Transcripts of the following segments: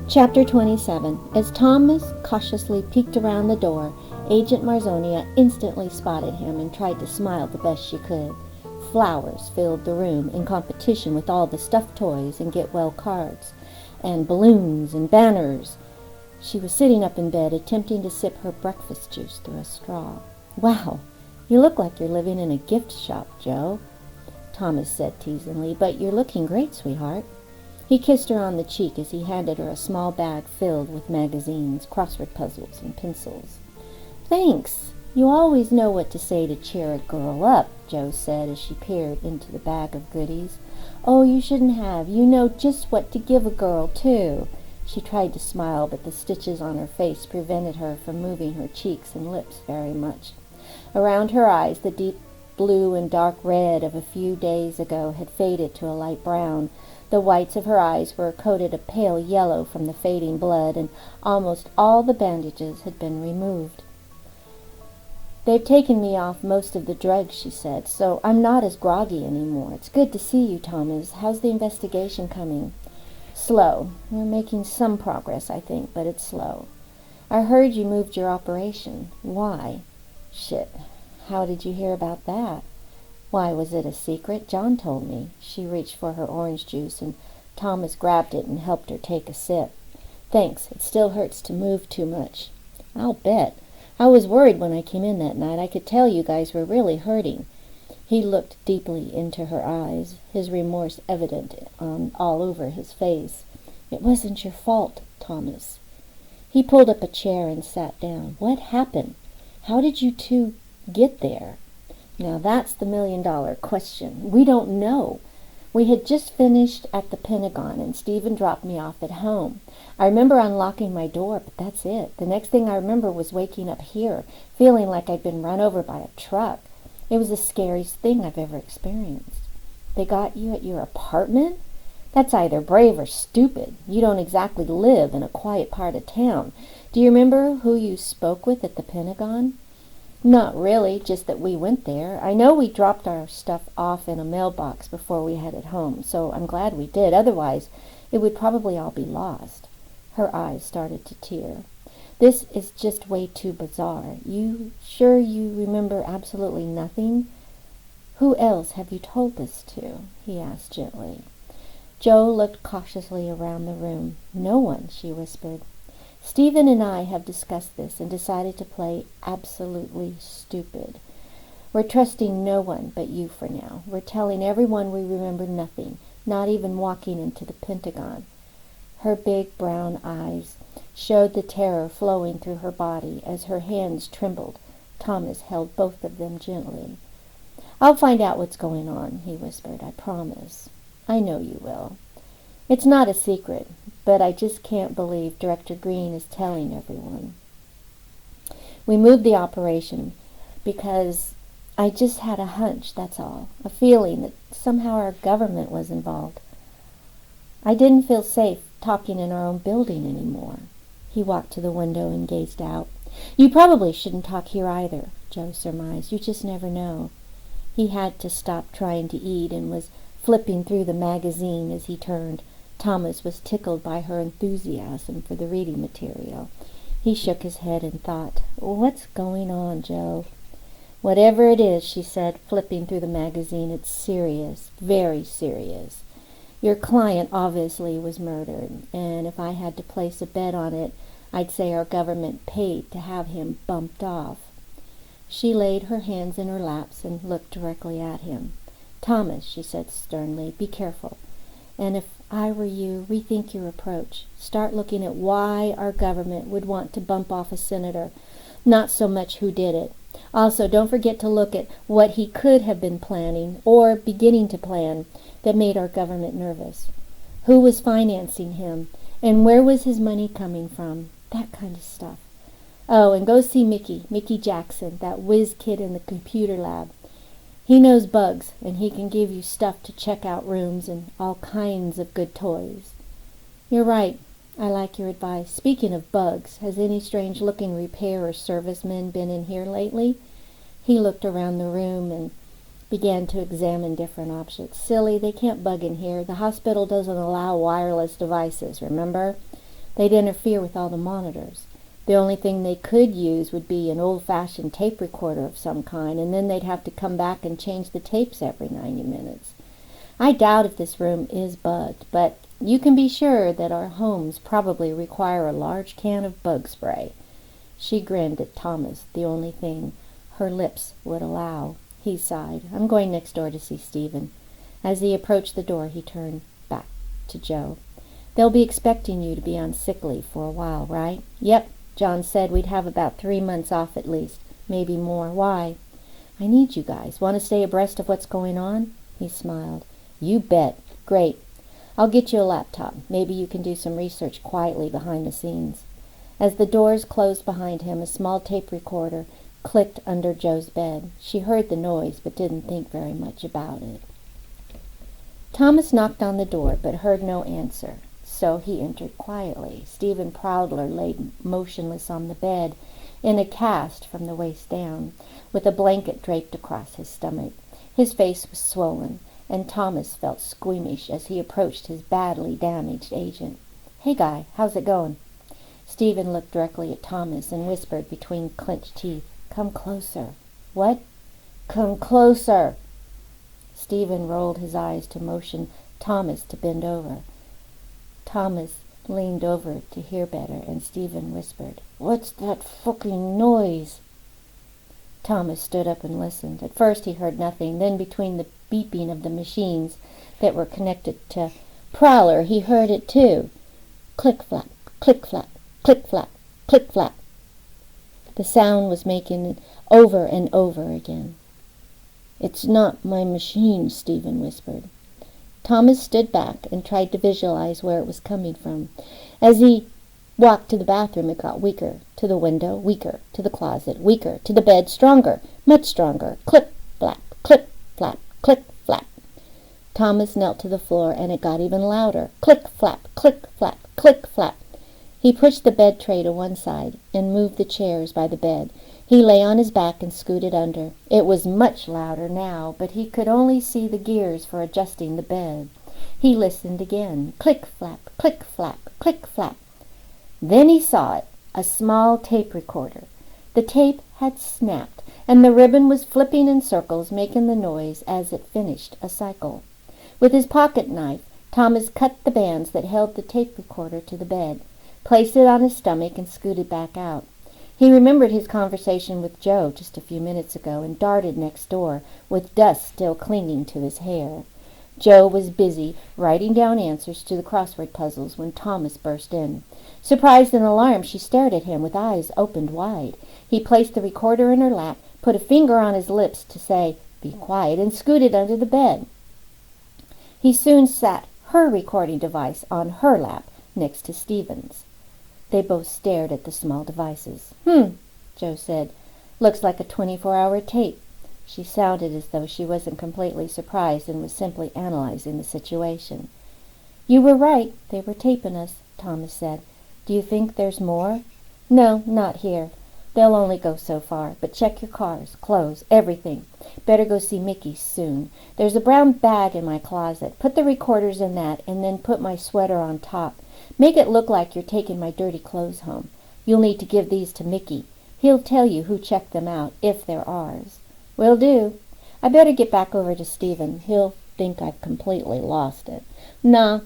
Chapter 27. As Thomas cautiously peeked around the door, Agent Marzonia instantly spotted him and tried to smile the best she could. Flowers filled the room in competition with all the stuffed toys and get-well cards, and balloons and banners. She was sitting up in bed, attempting to sip her breakfast juice through a straw. "Wow, you look like you're living in a gift shop, Joe," Thomas said teasingly, "but you're looking great, sweetheart." He kissed her on the cheek as he handed her a small bag filled with magazines, crossword puzzles, and pencils. "Thanks. You always know what to say to cheer a girl up," Joe said as she peered into the bag of goodies. "Oh, you shouldn't have. You know just what to give a girl, too." She tried to smile, but the stitches on her face prevented her from moving her cheeks and lips very much. Around her eyes, the deep blue and dark red of a few days ago had faded to a light brown. The whites of her eyes were coated a pale yellow from the fading blood, and almost all the bandages had been removed. "They've taken me off most of the drugs," she said, "so I'm not as groggy anymore. It's good to see you, Thomas. How's the investigation coming?" "Slow. We're making some progress, I think, but it's slow." "I heard you moved your operation. Why?" "Shit. How did you hear about that?" "Why, was it a secret? John told me." She reached for her orange juice, and Thomas grabbed it and helped her take a sip. "Thanks. It still hurts to move too much." "I'll bet. I was worried when I came in that night. I could tell you guys were really hurting." He looked deeply into her eyes, his remorse evident all over his face. "It wasn't your fault, Thomas." He pulled up a chair and sat down. "What happened? How did you two get there?" "Now that's the million-dollar question. We don't know. We had just finished at the Pentagon, and Stephen dropped me off at home. I remember unlocking my door, but that's it. The next thing I remember was waking up here, feeling like I'd been run over by a truck. It was the scariest thing I've ever experienced." "They got you at your apartment? That's either brave or stupid. You don't exactly live in a quiet part of town. Do you remember who you spoke with at the Pentagon?" "Not really, just that we went there. I know we dropped our stuff off in a mailbox before we headed home, so I'm glad we did. Otherwise, it would probably all be lost." Her eyes started to tear. "This is just way too bizarre. You sure you remember absolutely nothing?" "Who else have you told this to?" he asked gently. Joe looked cautiously around the room. "No one," she whispered. "Stephen and I have discussed this and decided to play absolutely stupid. We're trusting no one but you for now. We're telling everyone we remember nothing, not even walking into the Pentagon." Her big brown eyes showed the terror flowing through her body as her hands trembled. Thomas held both of them gently. "I'll find out what's going on," he whispered. "I promise." "I know you will. It's not a secret, but I just can't believe Director Green is telling everyone. We moved the operation because I just had a hunch, that's all. A feeling that somehow our government was involved. I didn't feel safe talking in our own building anymore." He walked to the window and gazed out. "You probably shouldn't talk here either," Joe surmised. "You just never know." He had to stop trying to eat and was flipping through the magazine as he turned. Thomas was tickled by her enthusiasm for the reading material. He shook his head and thought, "What's going on, Joe?" "Whatever it is," she said, flipping through the magazine, "it's serious, very serious. Your client obviously was murdered, and if I had to place a bet on it, I'd say our government paid to have him bumped off." She laid her hands in her laps and looked directly at him. "Thomas," she said sternly, "be careful. And if I were you, rethink your approach. Start looking at why our government would want to bump off a senator, not so much who did it. Also, don't forget to look at what he could have been planning or beginning to plan that made our government nervous. Who was financing him, and where was his money coming from? That kind of stuff. Oh, and go see Mickey Jackson, that whiz kid in the computer lab. He knows bugs, and he can give you stuff to check out rooms and all kinds of good toys." "You're right. I like your advice. Speaking of bugs, has any strange-looking repair or serviceman been in here lately?" He looked around the room and began to examine different objects. "Silly, they can't bug in here. The hospital doesn't allow wireless devices, remember?" They'd interfere with all the monitors. The only thing they could use would be an old-fashioned tape recorder of some kind, and then they'd have to come back and change the tapes every 90 minutes. I doubt if this room is bugged, but you can be sure that our homes probably require a large can of bug spray. She grinned at Thomas, the only thing her lips would allow. He sighed. I'm going next door to see Stephen. As he approached the door, he turned back to Joe. They'll be expecting you to be on sick leave for a while, right? Yep. John said we'd have about 3 months off at least, maybe more. Why? I need you guys. Want to stay abreast of what's going on? He smiled. You bet. Great. I'll get you a laptop. Maybe you can do some research quietly behind the scenes. As the doors closed behind him, a small tape recorder clicked under Joe's bed. She heard the noise, but didn't think very much about it. Thomas knocked on the door, but heard no answer. So he entered quietly. Stephen Proudler lay motionless on the bed, in a cast from the waist down, with a blanket draped across his stomach. His face was swollen, and Thomas felt squeamish as he approached his badly damaged agent. Hey, guy, how's it going? Stephen looked directly at Thomas and whispered between clenched teeth, Come closer. What? Come closer. Stephen rolled his eyes to motion Thomas to bend over. Thomas leaned over to hear better, and Stephen whispered, What's that fucking noise? Thomas stood up and listened. At first he heard nothing. Then between the beeping of the machines that were connected to Prowler, he heard it too. Click-flap, click-flap, click-flap, click-flap. The sound was making it over and over again. It's not my machine, Stephen whispered. Thomas stood back and tried to visualize where it was coming from. As he walked to the bathroom, it got weaker. To the window, weaker. To the closet, weaker. To the bed, stronger. Much stronger. Clip-flap, clip-flap, click-flap. Thomas knelt to the floor, and it got even louder. Click-flap, click-flap, click-flap. He pushed the bed tray to one side and moved the chairs by the bed. He lay on his back and scooted under. It was much louder now, but he could only see the gears for adjusting the bed. He listened again. Click-flap, click-flap, click-flap. Then he saw it, a small tape recorder. The tape had snapped, and the ribbon was flipping in circles, making the noise as it finished a cycle. With his pocket knife, Thomas cut the bands that held the tape recorder to the bed, placed it on his stomach, and scooted back out. He remembered his conversation with Joe just a few minutes ago and darted next door, with dust still clinging to his hair. Joe was busy writing down answers to the crossword puzzles when Thomas burst in. Surprised and alarmed, she stared at him with eyes opened wide. He placed the recorder in her lap, put a finger on his lips to say, Be quiet, and scooted under the bed. He soon sat her recording device on her lap next to Stephen's. They both stared at the small devices. Joe said. Looks like a 24-hour tape. She sounded as though she wasn't completely surprised and was simply analyzing the situation. You were right. They were taping us, Thomas said. Do you think there's more? No, not here. They'll only go so far. But check your cars, clothes, everything. Better go see Mickey soon. There's a brown bag in my closet. Put the recorders in that, and then put my sweater on top. Make it look like you're taking my dirty clothes home. You'll need to give these to Mickey. He'll tell you who checked them out, if they're ours. Will do. I better get back over to Stephen. He'll think I've completely lost it. Nah,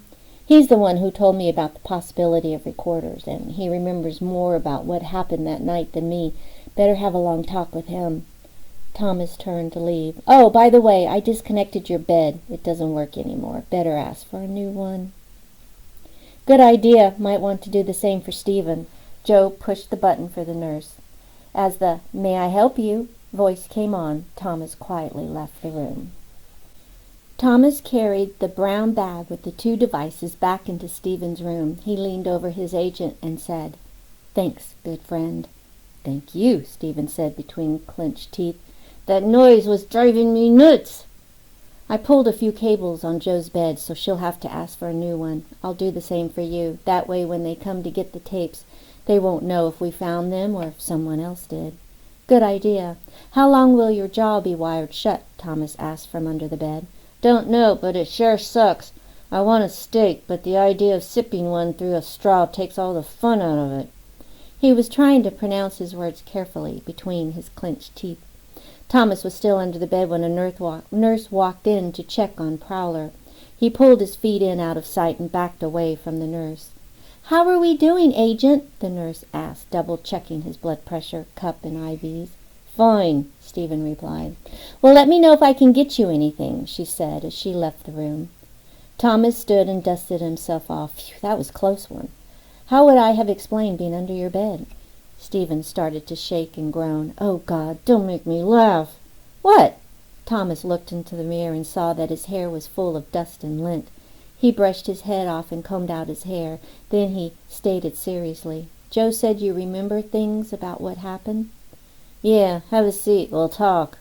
he's the one who told me about the possibility of recorders, and he remembers more about what happened that night than me. Better have a long talk with him. Thomas turned to leave. Oh, by the way, I disconnected your bed. It doesn't work anymore. Better ask for a new one. Good idea. Might want to do the same for Stephen. Joe pushed the button for the nurse. As the "May I help you?" voice came on, Thomas quietly left the room. Thomas carried the brown bag with the two devices back into Stephen's room. He leaned over his agent and said, Thanks, good friend. Thank you, Stephen said between clenched teeth. That noise was driving me nuts. I pulled a few cables on Joe's bed, so she'll have to ask for a new one. I'll do the same for you. That way, when they come to get the tapes, they won't know if we found them or if someone else did. Good idea. How long will your jaw be wired shut? Thomas asked from under the bed. Don't know, but it sure sucks. I want a steak, but the idea of sipping one through a straw takes all the fun out of it." He was trying to pronounce his words carefully between his clenched teeth. Thomas was still under the bed when a nurse walked in to check on Prowler. He pulled his feet in out of sight and backed away from the nurse. "How are we doing, Agent?" the nurse asked, double-checking his blood pressure, cup, and IVs. "Fine," Stephen replied. "Well, let me know if I can get you anything," she said as she left the room. Thomas stood and dusted himself off. "Phew, that was a close one. How would I have explained being under your bed?" Stephen started to shake and groan. "Oh, God, don't make me laugh." "What?" Thomas looked into the mirror and saw that his hair was full of dust and lint. He brushed his head off and combed out his hair. Then he stated seriously, "Joe said you remember things about what happened?" "Yeah, have a seat. We'll talk."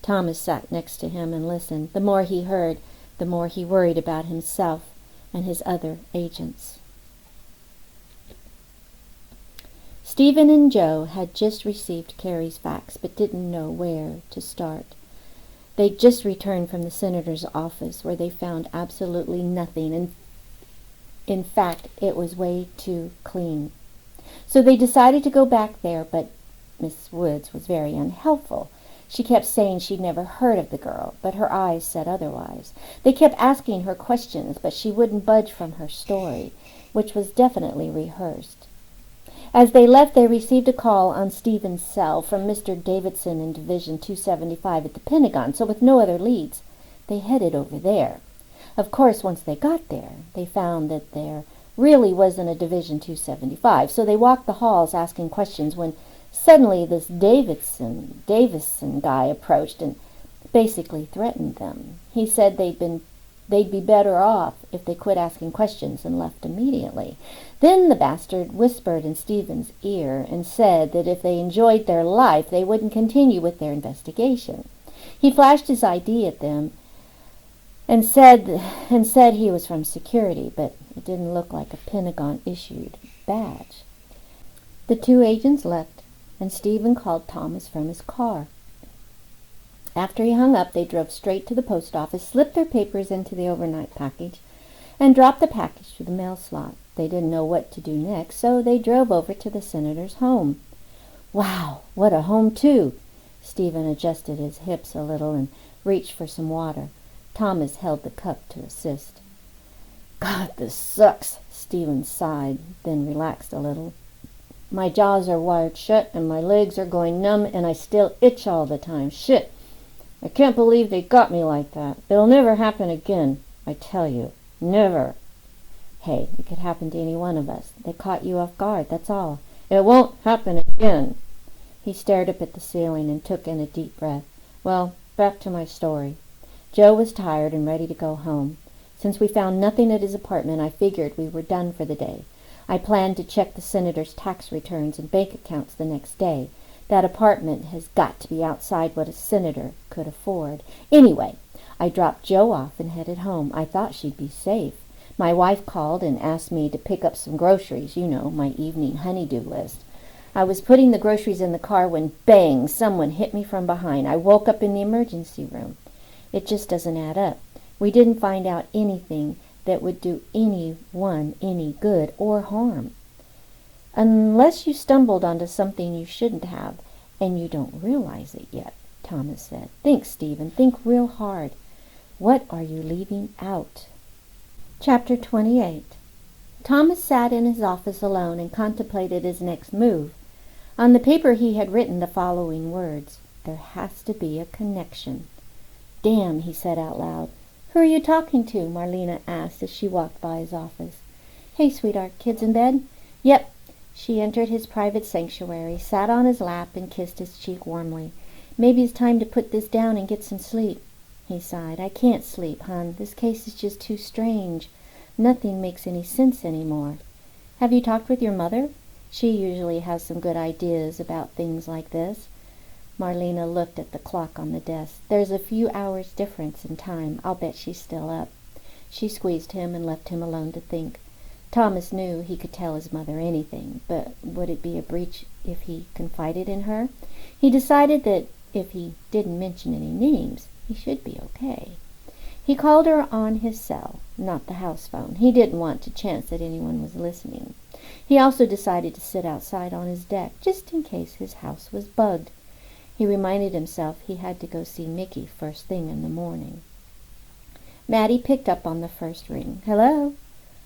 Thomas sat next to him and listened. The more he heard, the more he worried about himself and his other agents. Stephen and Joe had just received Carrie's fax, but didn't know where to start. They'd just returned from the senator's office, where they found absolutely nothing, and in fact, it was way too clean. So they decided to go back there, but Miss Woods was very unhelpful. She kept saying she'd never heard of the girl, but her eyes said otherwise. They kept asking her questions, but she wouldn't budge from her story, which was definitely rehearsed. As they left, they received a call on Stephen's cell from Mr. Davidson in Division 275 at the Pentagon, so with no other leads, they headed over there. Of course, once they got there, they found that there really wasn't a Division 275, so they walked the halls asking questions when suddenly this Davison guy approached and basically threatened them. He said they'd be better off if they quit asking questions and left immediately. Then the bastard whispered in Stephen's ear and said that if they enjoyed their life, they wouldn't continue with their investigation. He flashed his ID at them and said he was from security, but it didn't look like a Pentagon-issued badge. The two agents left, and Stephen called Thomas from his car. After he hung up, they drove straight to the post office, slipped their papers into the overnight package, and dropped the package to the mail slot. They didn't know what to do next, so they drove over to the senator's home. "Wow, what a home, too!" Stephen adjusted his hips a little and reached for some water. Thomas held the cup to assist. "God, this sucks," Stephen sighed, then relaxed a little. "My jaws are wired shut, and my legs are going numb, and I still itch all the time. Shit! I can't believe they got me like that. It'll never happen again, I tell you. Never." "Hey, it could happen to any one of us. They caught you off guard, that's all." "It won't happen again." He stared up at the ceiling and took in a deep breath. "Well, back to my story. Joe was tired and ready to go home. Since we found nothing at his apartment, I figured we were done for the day. I planned to check the senator's tax returns and bank accounts the next day. That apartment has got to be outside what a senator could afford. Anyway, I dropped Joe off and headed home. I thought she'd be safe. My wife called and asked me to pick up some groceries, my evening honey-do list. I was putting the groceries in the car when, bang, someone hit me from behind. I woke up in the emergency room. It just doesn't add up. We didn't find out anything that would do anyone any good or harm. Unless you stumbled onto something you shouldn't have, and you don't realize it yet," Thomas said. "Think, Stephen, think real hard. What are you leaving out?" Chapter 28. Thomas sat in his office alone and contemplated his next move. On the paper he had written the following words: "There has to be a connection." "Damn," he said out loud. "Who are you talking to?" Marlena asked as she walked by his office. "Hey, sweetheart, kids in bed?" "Yep." She entered his private sanctuary, sat on his lap, and kissed his cheek warmly. "Maybe it's time to put this down and get some sleep." He sighed. "I can't sleep, hon. This case is just too strange. Nothing makes any sense anymore." "Have you talked with your mother? She usually has some good ideas about things like this." Marlena looked at the clock on the desk. "There's a few hours difference in time. I'll bet she's still up." She squeezed him and left him alone to think. Thomas knew he could tell his mother anything, but would it be a breach if he confided in her? He decided that if he didn't mention any names, he should be okay. He called her on his cell, not the house phone. He didn't want to chance that anyone was listening. He also decided to sit outside on his deck, just in case his house was bugged. He reminded himself he had to go see Mickey first thing in the morning. Maddie picked up on the first ring. "Hello?"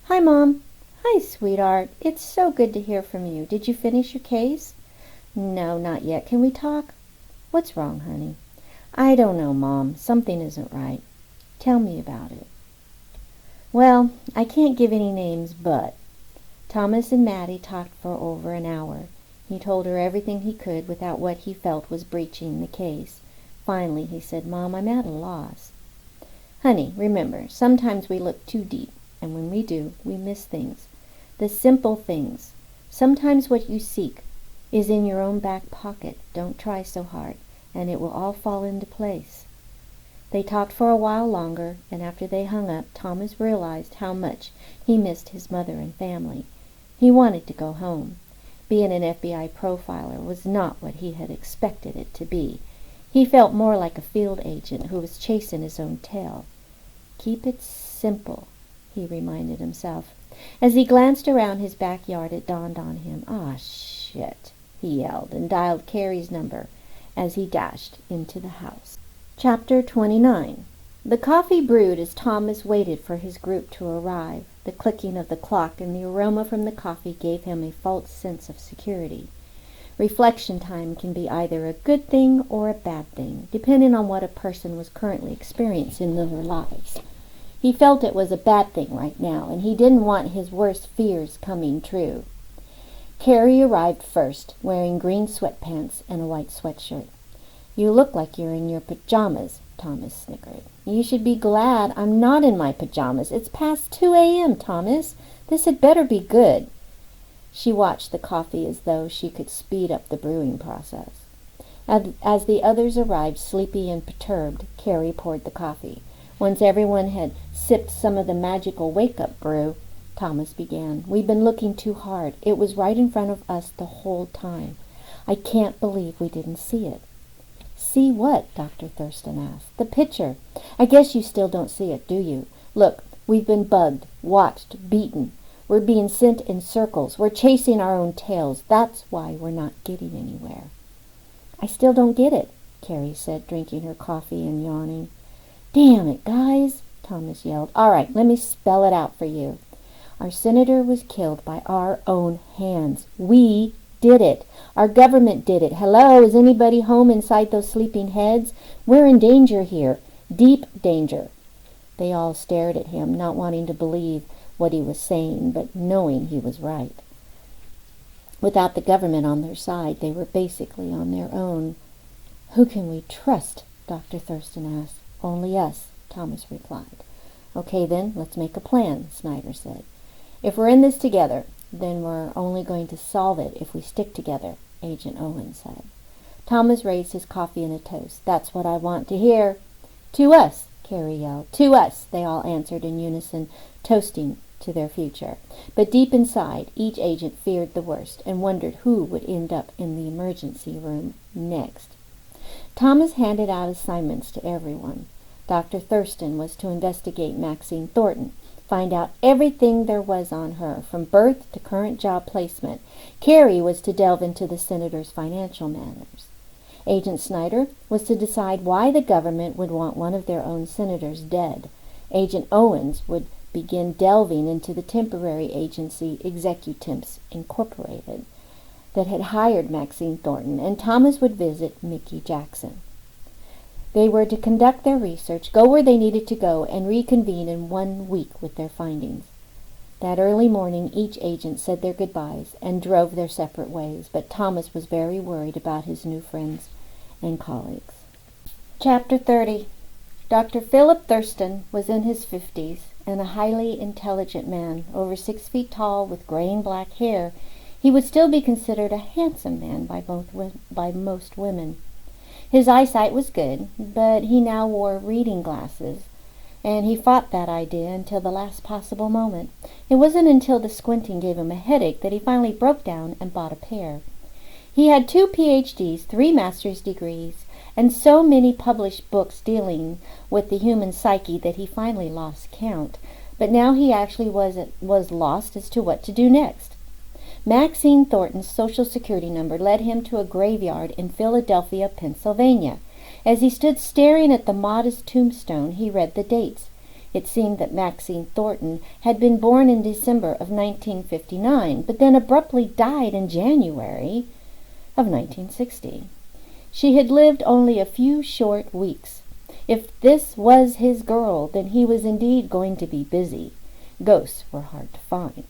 "Hi, Mom." "Hi, sweetheart. It's so good to hear from you. Did you finish your case?" "No, not yet. Can we talk?" "What's wrong, honey?" "I don't know, Mom. Something isn't right." "Tell me about it." "Well, I can't give any names, but..." Thomas and Maddie talked for over an hour. He told her everything he could without what he felt was breaching the case. Finally, he said, "Mom, I'm at a loss." "Honey, remember, sometimes we look too deep, and when we do, we miss things. The simple things. Sometimes what you seek is in your own back pocket. Don't try so hard, and it will all fall into place." They talked for a while longer, and after they hung up, Thomas realized how much he missed his mother and family. He wanted to go home. Being an FBI profiler was not what he had expected it to be. He felt more like a field agent who was chasing his own tail. "Keep it simple," he reminded himself. As he glanced around his backyard, it dawned on him. "Ah, shit," he yelled, and dialed Carrie's number as he dashed into the house. Chapter 29. The coffee brewed as Thomas waited for his group to arrive. The clicking of the clock and the aroma from the coffee gave him a false sense of security. Reflection time can be either a good thing or a bad thing, depending on what a person was currently experiencing in their lives. He felt it was a bad thing right now, and he didn't want his worst fears coming true. Carrie arrived first, wearing green sweatpants and a white sweatshirt. "You look like you're in your pajamas," Thomas snickered. "You should be glad I'm not in my pajamas. It's past 2 a.m., Thomas. This had better be good." She watched the coffee as though she could speed up the brewing process. As the others arrived, sleepy and perturbed, Carrie poured the coffee. Once everyone had sipped some of the magical wake-up brew, Thomas began. "We've been looking too hard. It was right in front of us the whole time. I can't believe we didn't see it." "See what?" Dr. Thurston asked. "The picture. I guess you still don't see it, do you? Look, we've been bugged, watched, beaten. We're being sent in circles. We're chasing our own tails. That's why we're not getting anywhere." "I still don't get it," Carrie said, drinking her coffee and yawning. "Damn it, guys," Thomas yelled. "All right, let me spell it out for you. Our senator was killed by our own hands. We did it. Our government did it. Hello, is anybody home inside those sleeping heads? We're in danger here. Deep danger." They all stared at him, not wanting to believe what he was saying, but knowing he was right. Without the government on their side, they were basically on their own. "Who can we trust?" Dr. Thurston asked. "Only us," Thomas replied. "Okay then, let's make a plan," Snyder said. "If we're in this together, then we're only going to solve it if we stick together," Agent Owen said. Thomas raised his coffee in a toast. "That's what I want to hear." "To us," Carrie yelled. "To us," they all answered in unison, toasting to their future. But deep inside, each agent feared the worst and wondered who would end up in the emergency room next. Thomas handed out assignments to everyone. Dr. Thurston was to investigate Maxine Thornton, find out everything there was on her, from birth to current job placement. Carrie was to delve into the senator's financial matters. Agent Snyder was to decide why the government would want one of their own senators dead. Agent Owens would begin delving into the temporary agency Executives Incorporated that had hired Maxine Thornton, and Thomas would visit Mickey Jackson. They were to conduct their research, go where they needed to go, and reconvene in 1 week with their findings. That early morning, each agent said their goodbyes and drove their separate ways, but Thomas was very worried about his new friends and colleagues. Chapter 30. Dr. Philip Thurston was in his 50s and a highly intelligent man, over 6 feet tall with gray and black hair. He would still be considered a handsome man by most women. His eyesight was good, but he now wore reading glasses, and he fought that idea until the last possible moment. It wasn't until the squinting gave him a headache that he finally broke down and bought a pair. He had 2 PhDs, 3 master's degrees, and so many published books dealing with the human psyche that he finally lost count. But now he actually was lost as to what to do next. Maxine Thornton's Social Security number led him to a graveyard in Philadelphia, Pennsylvania. As he stood staring at the modest tombstone, he read the dates. It seemed that Maxine Thornton had been born in December of 1959, but then abruptly died in January of 1960. She had lived only a few short weeks. If this was his girl, then he was indeed going to be busy. Ghosts were hard to find.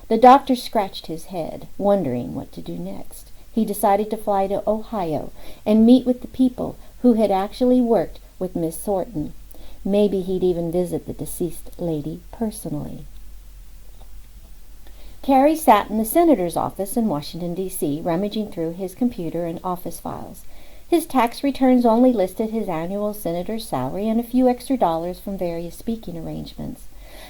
The doctor scratched his head, wondering what to do next. He decided to fly to Ohio and meet with the people who had actually worked with Miss Thornton. Maybe he'd even visit the deceased lady personally. Cary sat in the senator's office in Washington, D.C., rummaging through his computer and office files. His tax returns only listed his annual senator's salary and a few extra dollars from various speaking arrangements.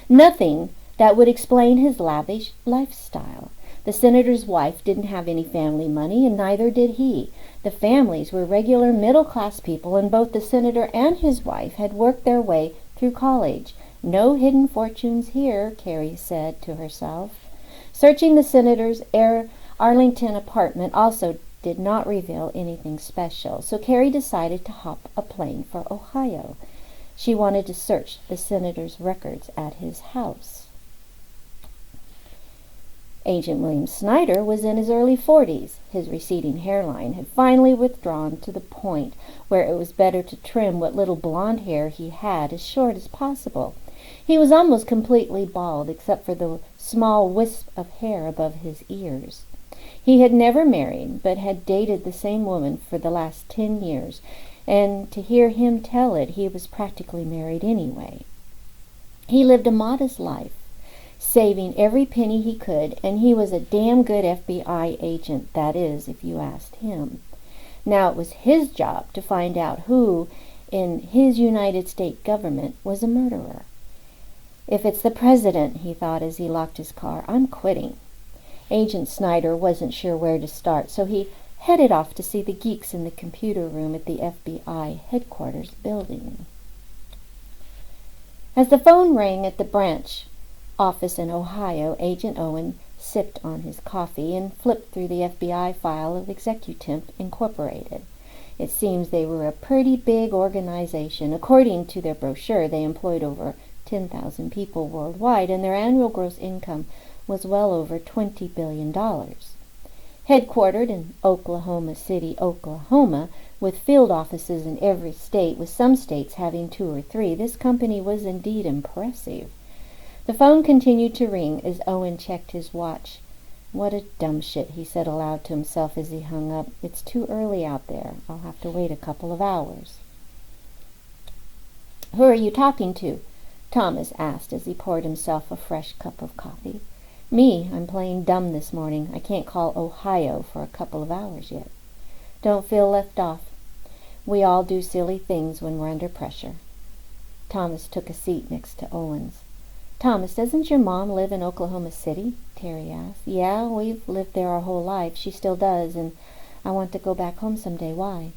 Nothing that would explain his lavish lifestyle. The senator's wife didn't have any family money, and neither did he. The families were regular middle-class people, and both the senator and his wife had worked their way through college. No hidden fortunes here, Cary said to herself. Searching the senator's Arlington apartment also did not reveal anything special, so Cary decided to hop a plane for Ohio. She wanted to search the senator's records at his house. Agent William Snyder was in his early 40s. His receding hairline had finally withdrawn to the point where it was better to trim what little blonde hair he had as short as possible. He was almost completely bald except for the small wisp of hair above his ears. He had never married, but had dated the same woman for the last 10 years, and to hear him tell it, he was practically married anyway. He lived a modest life, saving every penny he could, and he was a damn good FBI agent, that is, if you asked him. Now it was his job to find out who in his United States government was a murderer. If it's the president, he thought as he locked his car, I'm quitting. Agent Snyder wasn't sure where to start, so he headed off to see the geeks in the computer room at the FBI headquarters building. As the phone rang at the branch office in Ohio, Agent Owen sipped on his coffee and flipped through the FBI file of Executemp Incorporated. It seems they were a pretty big organization. According to their brochure, they employed over 10,000 people worldwide, and their annual gross income was well over $20 billion. Headquartered in Oklahoma City, Oklahoma, with field offices in every state, with some states having 2 or 3, this company was indeed impressive. The phone continued to ring as Owen checked his watch. What a dumb shit, he said aloud to himself as he hung up. It's too early out there. I'll have to wait a couple of hours. Who are you talking to? Thomas asked as he poured himself a fresh cup of coffee. Me, I'm playing dumb this morning. I can't call Ohio for a couple of hours yet. Don't feel left off. We all do silly things when we're under pressure. Thomas took a seat next to Owen's. Thomas, doesn't your mom live in Oklahoma City? Terry asked. Yeah, we've lived there our whole life. She still does, and I want to go back home someday. Why?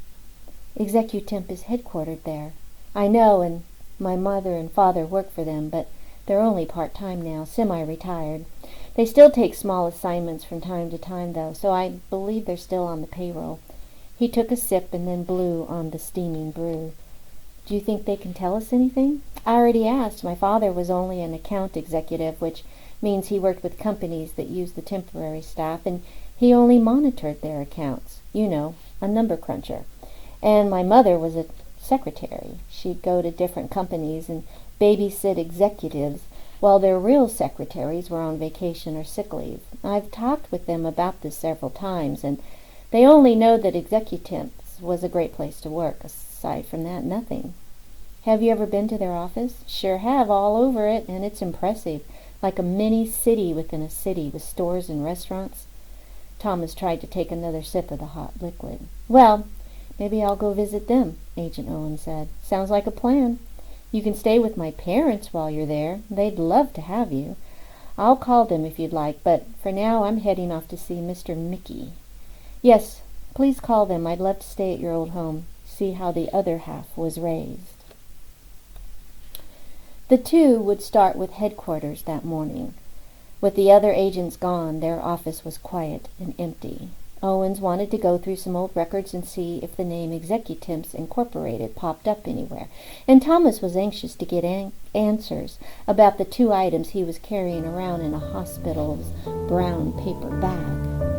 Executemp is headquartered there. I know, and my mother and father work for them, but they're only part-time now, semi-retired. They still take small assignments from time to time, though, so I believe they're still on the payroll. He took a sip and then blew on the steaming brew. Do you think they can tell us anything? I already asked. My father was only an account executive, which means he worked with companies that used the temporary staff, and he only monitored their accounts. You know, a number cruncher. And my mother was a secretary. She'd go to different companies and babysit executives while their real secretaries were on vacation or sick leave. I've talked with them about this several times, and they only know that Executemp was a great place to work. Aside from that, nothing. Have you ever been to their office? Sure have, all over it, and it's impressive, like a mini city within a city with stores and restaurants. Thomas tried to take another sip of the hot liquid. Well, maybe I'll go visit them, Agent Owen said. Sounds like a plan. You can stay with my parents while you're there. They'd love to have you. I'll call them if you'd like, but for now I'm heading off to see Mr. Mickey. Yes, please call them. I'd love to stay at your old home. see how the other half was raised. The two would start with headquarters that morning. With the other agents gone, their office was quiet and empty. Owens wanted to go through some old records and see if the name Executives Incorporated popped up anywhere, and Thomas was anxious to get answers about the two items he was carrying around in a hospital's brown paper bag.